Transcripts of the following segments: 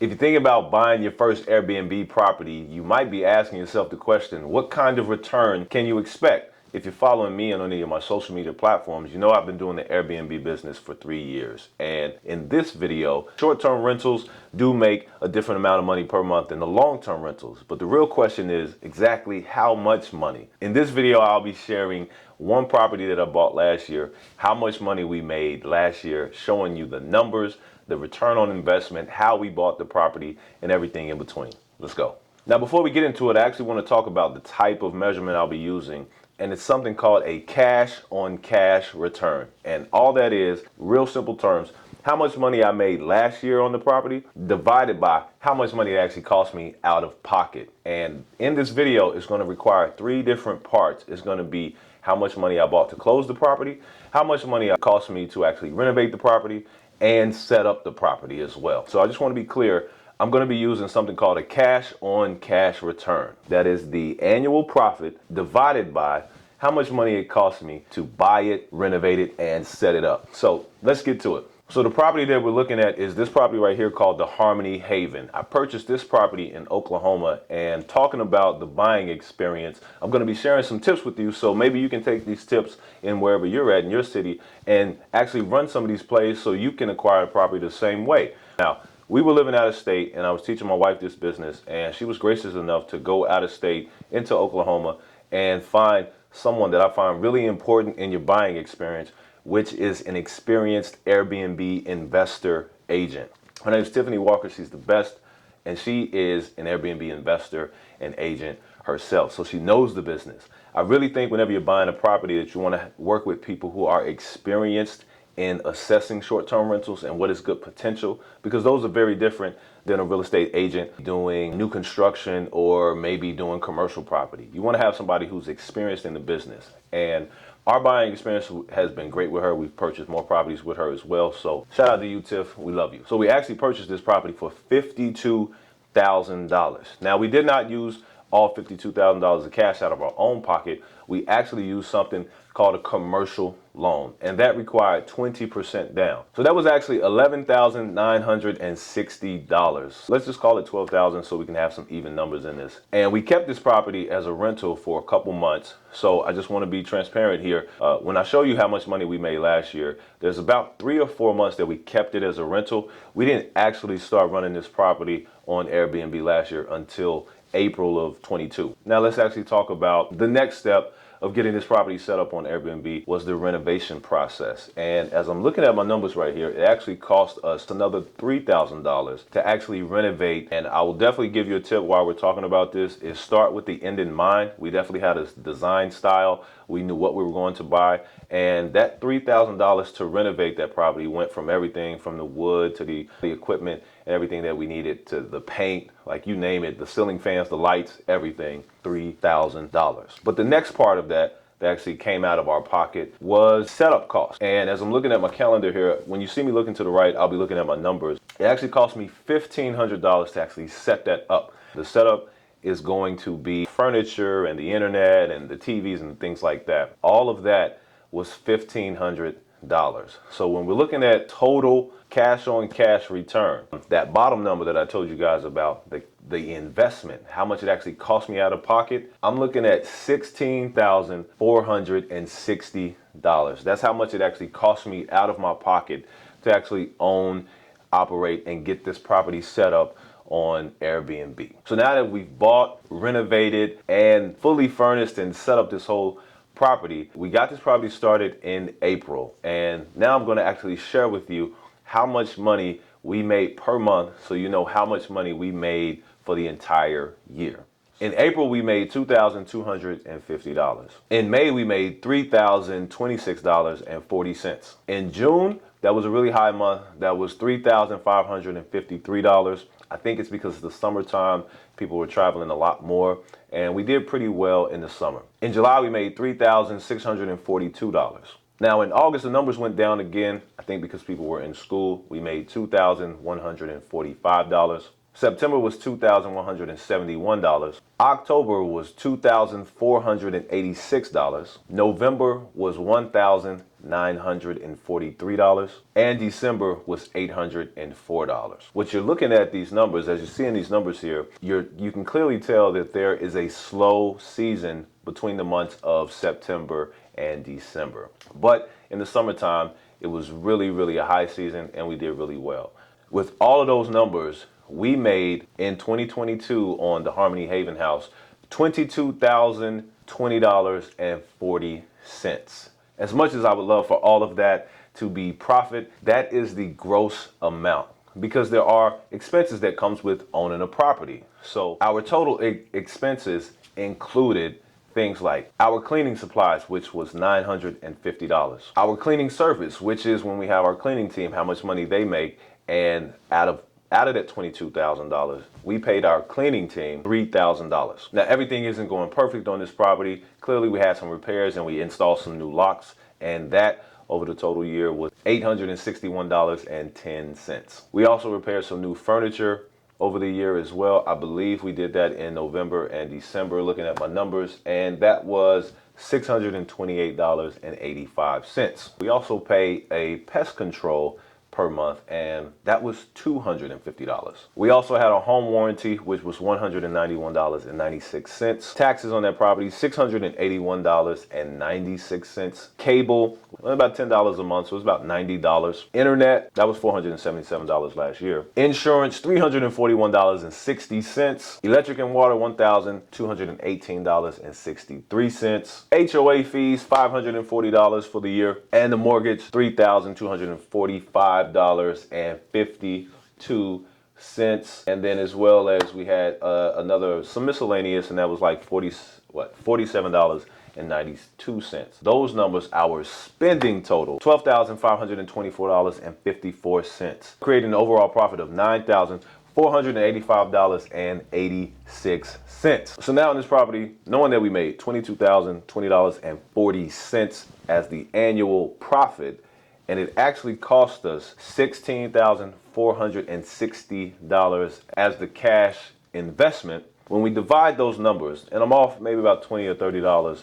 If you think about buying your first Airbnb property, you might be asking yourself the question, what kind of return can you expect? If you're following me on any of my social media platforms, you know I've been doing the Airbnb business for 3 years. And in this video, short-term rentals do make a different amount of money per month than the long-term rentals. But the real question is exactly how much money? In this video, I'll be sharing one property that I bought last year, how much money we made last year, showing you the numbers, the return on investment, how we bought the property, and everything in between. Let's go. Now, before we get into it, I actually want to talk about the type of measurement I'll be using, and it's something called a cash on cash return. And all that is, real simple terms, how much money I made last year on the property divided by how much money it actually cost me out of pocket. And in this video, it's going to require 3 different parts. It's going to be how much money I bought to close the property, how much money it cost me to actually renovate the property, and set up the property as well. So I just want to be clear, I'm going to be using something called a cash on cash return. That is the annual profit divided by how much money it cost me to buy it, renovate it, and set it up. So let's get to it. So the property that we're looking at is this property right here called the Harmony Haven. I purchased this property in Oklahoma, and talking about the buying experience, I'm going to be sharing some tips with you, so maybe you can take these tips in wherever you're at in your city and actually run some of these plays so you can acquire a property the same way. Now, we were living out of state, and I was teaching my wife this business, and she was gracious enough to go out of state into Oklahoma and find someone that I find really important in your buying experience, which is an experienced Airbnb investor agent. Her name is Tiffany Walker. She's the best, and she is an Airbnb investor and agent herself, so she knows the business. I really think whenever you're buying a property that you want to work with people who are experienced in assessing short-term rentals and what is good potential, because those are very different than a real estate agent doing new construction or maybe doing commercial property. You want to have somebody who's experienced in the business, and our buying experience has been great with her. We've purchased more properties with her as well. So shout out to you, Tiff. We love you. So we actually purchased this property for $52,000. Now, we did not use all $52,000 of cash out of our own pocket. We actually used something called a commercial loan, and that required 20% down. So that was actually $11,960. Let's just call it $12,000 so we can have some even numbers in this. And we kept this property as a rental for a couple months. So I just want to be transparent here. When I show you how much money we made last year, there's about 3 or 4 months that we kept it as a rental. We didn't actually start running this property on Airbnb last year until April of 22. Now let's actually talk about the next step of getting this property set up on Airbnb was the renovation process. And as I'm looking at my numbers right here, it actually cost us another $3,000 to actually renovate. And I will definitely give you a tip while we're talking about this is start with the end in mind. We definitely had a design style. We knew what we were going to buy. And that $3,000 to renovate that property went from everything from the wood to the equipment and everything that we needed to the paint, like you name it, the ceiling fans, the lights, everything, $3,000. But the next part of that actually came out of our pocket was setup costs. And as I'm looking at my calendar here, when you see me looking to the right, I'll be looking at my numbers. It actually cost me $1,500 to actually set that up. The setup is going to be furniture and the internet and the TVs and things like that. All of that was $1,500. So when we're looking at total cash on cash return, that bottom number that I told you guys about, the investment, how much it actually cost me out of pocket, I'm looking at $16,460. That's how much it actually cost me out of my pocket to actually own, operate, and get this property set up on Airbnb. So now that we've bought, renovated, and fully furnished and set up this whole property, we got this property started in April. And now I'm going to actually share with you how much money we made per month so you know how much money we made for the entire year. In April, we made $2,250. In May, we made $3,026.40. In June, that was a really high month. That was $3,553. I think it's because of the summertime. People were traveling a lot more, and we did pretty well in the summer. In July, we made $3,642. Now in August, the numbers went down again. I think because people were in school, we made $2,145. September was $2,171. October was $2,486. November was $1,943. And December was $804. What you're looking at these numbers, as you see in these numbers here, you can clearly tell that there is a slow season between the months of September and December. But in the summertime, it was really a high season and we did really well. With all of those numbers, we made in 2022 on the Harmony Haven house $22,020.40. As much as I would love for all of that to be profit, that is the gross amount, because there are expenses that comes with owning a property. So our total expenses included things like our cleaning supplies, which was $950. Our cleaning service, which is when we have our cleaning team, how much money they make, and out of that $22,000, we paid our cleaning team $3,000. Now, everything isn't going perfect on this property. Clearly, we had some repairs and we installed some new locks, and that over the total year was $861.10. We also repaired some new furniture over the year as well. I believe we did that in November and December, looking at my numbers, and that was $628.85. We also pay a pest control per month, and that was $250. We also had a home warranty, which was $191.96. Taxes on that property, $681.96. Cable, about $10 a month, so it was about $90. Internet, that was $477 last year. Insurance, $341.60. Electric and water, $1,218.63. HOA fees, $540 for the year. And the mortgage, $3,245.52. And then as well as we had some miscellaneous, and that was like $47.92. Those numbers, our spending total, $12,524.54, creating an overall profit of $9,485.86. So now in this property, knowing that we made $22,020.40 as the annual profit, and it actually cost us $16,460 as the cash investment. When we divide those numbers, and I'm off maybe about $20 or $30,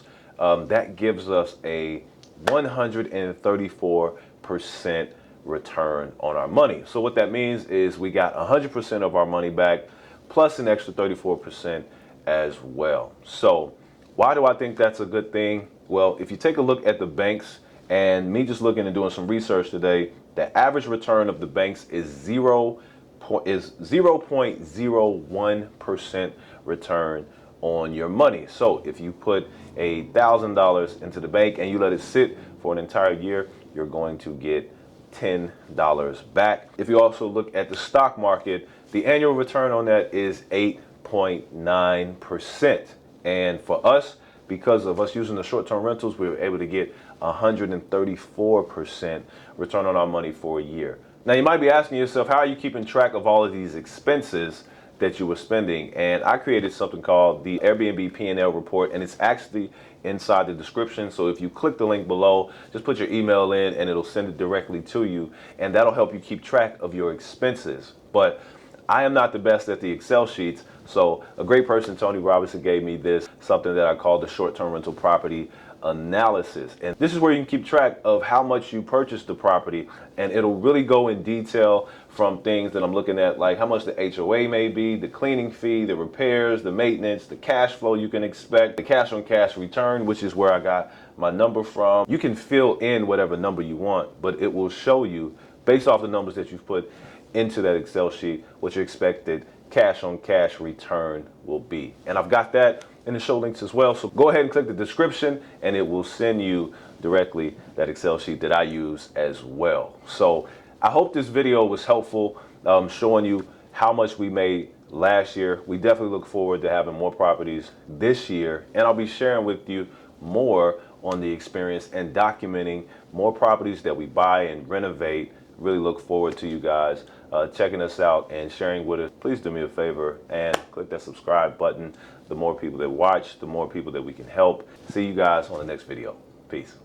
that gives us a 134% return on our money. So what that means is we got 100% of our money back, plus an extra 34% as well. So why do I think that's a good thing? Well, if you take a look at the banks, and me just looking and doing some research today, the average return of the banks is 0.01% return on your money. So if you put $1,000 into the bank and you let it sit for an entire year, you're going to get $10 back. If you also look at the stock market, the annual return on that is 8.9%. And for us, because of us using the short-term rentals, we were able to get 134% return on our money for a year. Now, you might be asking yourself, how are you keeping track of all of these expenses that you were spending? And I created something called the Airbnb P&L report, and it's actually inside the description. So if you click the link below, just put your email in and it'll send it directly to you, and that'll help you keep track of your expenses. But I am not the best at the Excel sheets, so a great person, Tony Robinson, gave me this, something that I call the short-term rental property analysis. And this is where you can keep track of how much you purchased the property, and it'll really go in detail from things that I'm looking at, like how much the HOA may be, the cleaning fee, the repairs, the maintenance, the cash flow you can expect, the cash on cash return, which is where I got my number from. You can fill in whatever number you want, but it will show you, based off the numbers that you've put into that Excel sheet, what your expected cash on cash return will be. And I've got that in the show links as well. So go ahead and click the description and it will send you directly that Excel sheet that I use as well. So I hope this video was helpful, showing you how much we made last year. We definitely look forward to having more properties this year, and I'll be sharing with you more on the experience and documenting more properties that we buy and renovate. Really look forward to you guys checking us out and sharing with us. Please do me a favor and click that subscribe button. The more people that watch, the more people that we can help. See you guys on the next video. Peace.